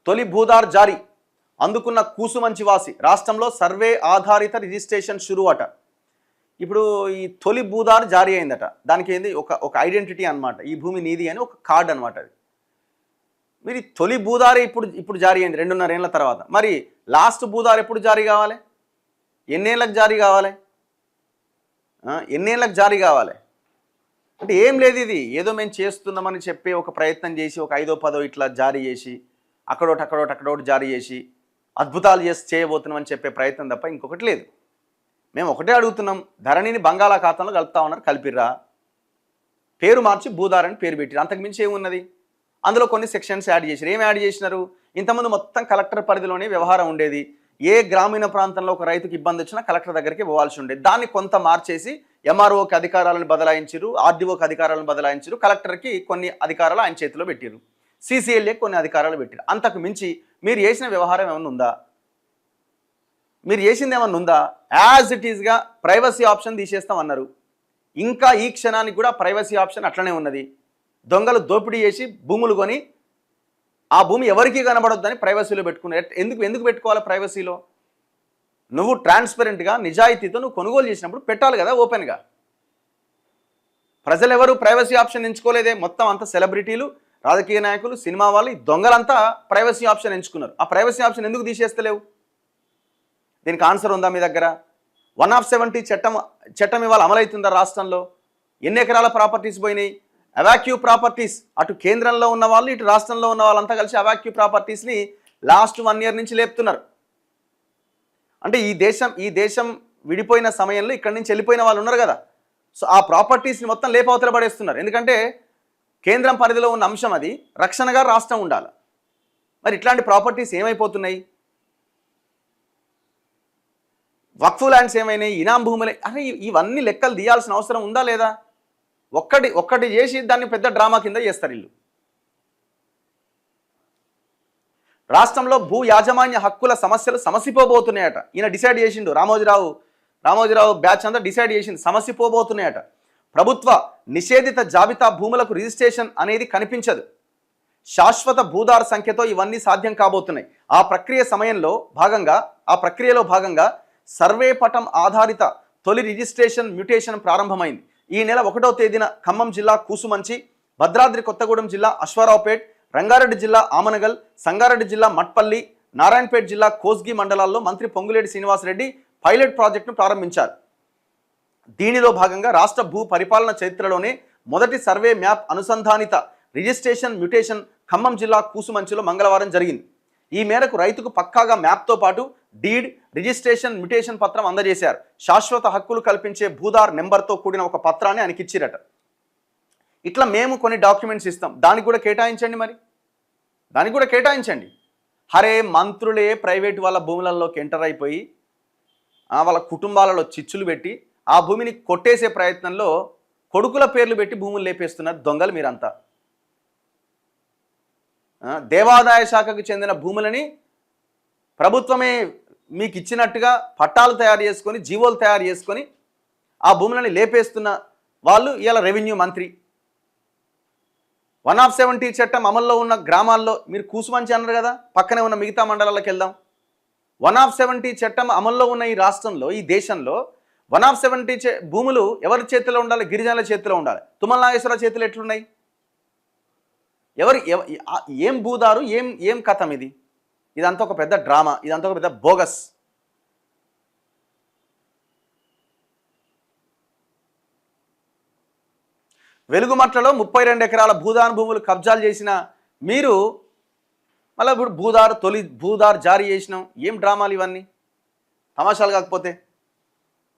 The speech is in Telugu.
తొలి భూదార్ జారీ అందుకున్న కూసుమంచివాసి రాష్ట్రంలో సర్వే ఆధారిత రిజిస్ట్రేషన్ షురు అట. ఇప్పుడు ఈ తొలి భూదార్ జారీ అయిందట. దానికి ఏంది ఒక ఐడెంటిటీ అనమాట. ఈ భూమి నీది అని ఒక కార్డు అనమాట. అది మీరు తొలి భూదారే ఇప్పుడు జారీ అయింది 2.5 ఏళ్ల తర్వాత. మరి లాస్ట్ భూదార్ ఎప్పుడు జారీ కావాలి? ఎన్నేళ్ళకి జారీ కావాలి? ఎన్నేళ్ళకి జారీ కావాలి అంటే ఏం లేదు. ఇది ఏదో మేము చేస్తున్నామని చెప్పి ఒక ప్రయత్నం చేసి ఒక 5ో 10ో ఇట్లా జారీ చేసి అక్కడోటి జారీ చేసి అద్భుతాలు చేయబోతున్నామని చెప్పే ప్రయత్నం తప్ప ఇంకొకటి లేదు. మేము ఒకటే అడుగుతున్నాం, ధరణిని బంగాళాఖాతంలో కలుపుతా ఉన్నారు, కలిపిర్రా? పేరు మార్చి భూదార్ అని పేరు పెట్టారు. అంతకుమించి ఏమున్నది? అందులో కొన్ని సెక్షన్స్ యాడ్ చేశారు. ఏం యాడ్ చేసినారు? ఇంతకుముందు మొత్తం కలెక్టర్ పరిధిలోనే వ్యవహారం ఉండేది. ఏ గ్రామీణ ప్రాంతంలో ఒక రైతుకి ఇబ్బంది వచ్చినా కలెక్టర్ దగ్గరికి పోవాల్సి ఉండేది. దాన్ని కొంత మార్చేసి ఎంఆర్ఓకి అధికారాలను బదలాయించారు, ఆర్డీఓకి అధికారాలను బదలాయించారు, కలెక్టర్కి కొన్ని అధికారాలు ఆయన చేతిలో పెట్టారు, సీసీఎల్ఏ కొన్ని అధికారాలు పెట్టారు. అంతకు మించి మీరు చేసిన వ్యవహారం ఏమన్నా ఉందా? మీరు చేసింది ఏమన్నా ఉందా? యాజ్ ఇట్ ఈస్గా ప్రైవసీ ఆప్షన్ తీసేస్తామన్నారు. ఇంకా ఈ క్షణానికి కూడా ప్రైవసీ ఆప్షన్ అట్లనే ఉన్నది. దొంగలు దోపిడీ చేసి భూములు కొని ఆ భూమి ఎవరికీ కనబడొద్దని ప్రైవసీలో పెట్టుకున్నారు. ఎందుకు పెట్టుకోవాలి ప్రైవసీలో? నువ్వు ట్రాన్స్పరెంట్గా నిజాయితీతో నువ్వు కొనుగోలు చేసినప్పుడు పెట్టాలి కదా ఓపెన్గా. ప్రజలు ఎవరు ప్రైవసీ ఆప్షన్ ఎంచుకోలేదే. మొత్తం అంతా సెలబ్రిటీలు, రాజకీయ నాయకులు, సినిమా వాళ్ళు, ఈ దొంగలంతా ప్రైవసీ ఆప్షన్ ఎంచుకున్నారు. ఆ ప్రైవసీ ఆప్షన్ ఎందుకు తీసేస్తలేవు? దీనికి ఆన్సర్ ఉందా మీ దగ్గర? 170 చట్టం ఇవాళ అమలవుతుందా రాష్ట్రంలో? ఎన్ని ఎకరాల ప్రాపర్టీస్ పోయినాయి? అవాక్యూ ప్రాపర్టీస్, అటు కేంద్రంలో ఉన్న వాళ్ళు ఇటు రాష్ట్రంలో ఉన్న వాళ్ళంతా కలిసి అవాక్యూ ప్రాపర్టీస్ని లాస్ట్ 1 ఇయర్ నుంచి లేపుతున్నారు. అంటే ఈ దేశం విడిపోయిన సమయంలో ఇక్కడి నుంచి వెళ్ళిపోయిన వాళ్ళు ఉన్నారు కదా. సో ఆ ప్రాపర్టీస్ని మొత్తం లేపవతల పడేస్తున్నారు. ఎందుకంటే కేంద్రం పరిధిలో ఉన్న అంశం అది, రక్షణగా రాష్ట్రం ఉండాలి. మరి ఇట్లాంటి ప్రాపర్టీస్ ఏమైపోతున్నాయి? వక్ఫ్ ల్యాండ్స్ ఏమైనాయి? ఇనాం భూములే. అరే ఇవన్నీ లెక్కలు తీయాల్సిన అవసరం ఉందా లేదా? ఒక్కటి చేసి దాన్ని పెద్ద డ్రామా కింద చేస్తారు వీళ్ళు. రాష్ట్రంలో భూ యాజమాన్య హక్కుల సమస్యలు సమసిపోబోతున్నాయట. ఈయన డిసైడ్ చేసిండు, రామోజీరావు బ్యాచ్ అంతా డిసైడ్ చేసింది, సమసిపోబోతున్నాయట. ప్రభుత్వ నిషేధిత జాబితా భూములకు రిజిస్ట్రేషన్ అనేది కనిపించదు. శాశ్వత భూదార్ సంఖ్యతో ఇవన్నీ సాధ్యం కాబోతున్నాయి. ఆ ప్రక్రియలో భాగంగా సర్వే పటం ఆధారిత తొలి రిజిస్ట్రేషన్ మ్యూటేషన్ ప్రారంభమైంది. ఈ నెల 1వ తేదీన ఖమ్మం జిల్లా కూసుమంచి, భద్రాద్రి కొత్తగూడెం జిల్లా అశ్వారావుపేట్, రంగారెడ్డి జిల్లా ఆమనగల్, సంగారెడ్డి జిల్లా మట్పల్లి, నారాయణపేట జిల్లా కోస్గి మండలాల్లో మంత్రి పొంగులేటి శ్రీనివాసరెడ్డి పైలట్ ప్రాజెక్టును ప్రారంభించారు. దీనిలో భాగంగా రాష్ట్ర భూ పరిపాలన చరిత్రలోనే మొదటి సర్వే మ్యాప్ అనుసంధానిత రిజిస్ట్రేషన్ మ్యూటేషన్ ఖమ్మం జిల్లా కూసుమంచిలో మంగళవారం జరిగింది. ఈ మేరకు రైతుకు పక్కాగా మ్యాప్తో పాటు డీడ్, రిజిస్ట్రేషన్ మ్యూటేషన్ పత్రం అందజేశారు. శాశ్వత హక్కులు కల్పించే భూదార్ నెంబర్తో కూడిన ఒక పత్రాన్ని ఆయనకి ఇచ్చిరట. ఇట్లా మేము కొన్ని డాక్యుమెంట్స్ ఇస్తాం, దానికి కూడా కేటాయించండి. మరి దానికి కూడా కేటాయించండి. హరే మంత్రులే ప్రైవేటు వాళ్ళ భూములలోకి ఎంటర్ అయిపోయి వాళ్ళ కుటుంబాలలో చిచ్చులు పెట్టి ఆ భూమిని కొట్టేసే ప్రయత్నంలో కొడుకుల పేర్లు పెట్టి భూములు లేపేస్తున్నారు దొంగలు మీరంతా. దేవాదాయ శాఖకు చెందిన భూములని ప్రభుత్వమే మీకు ఇచ్చినట్టుగా పట్టాలు తయారు చేసుకొని, జీవోలు తయారు చేసుకొని ఆ భూములని లేపేస్తున్న వాళ్ళు ఇవాళ రెవెన్యూ మంత్రి. 170 చట్టం అమల్లో ఉన్న గ్రామాల్లో, మీరు కూసుమంచి అన్నారు కదా, పక్కనే ఉన్న మిగతా మండలాలకు వెళ్దాం. 170 చట్టం అమల్లో ఉన్న ఈ రాష్ట్రంలో, ఈ దేశంలో 170 భూములు ఎవరి చేతిలో ఉండాలి? గిరిజనుల చేతిలో ఉండాలి. తుమ్మల నాగేశ్వరరావు చేతులు ఎట్లున్నాయి? ఏం భూదారు, ఏం కథం ఇది? ఇదంతా ఒక పెద్ద డ్రామా, ఇదంతా ఒక పెద్ద బోగస్. వెలుగుమట్లలో 32 ఎకరాల భూదాన్ భూములు కబ్జాలు చేసిన మీరు మళ్ళీ ఇప్పుడు తొలి భూదార్ జారీ చేసినాం. ఏం డ్రామాలు ఇవన్నీ? తమాషాలు కాకపోతే.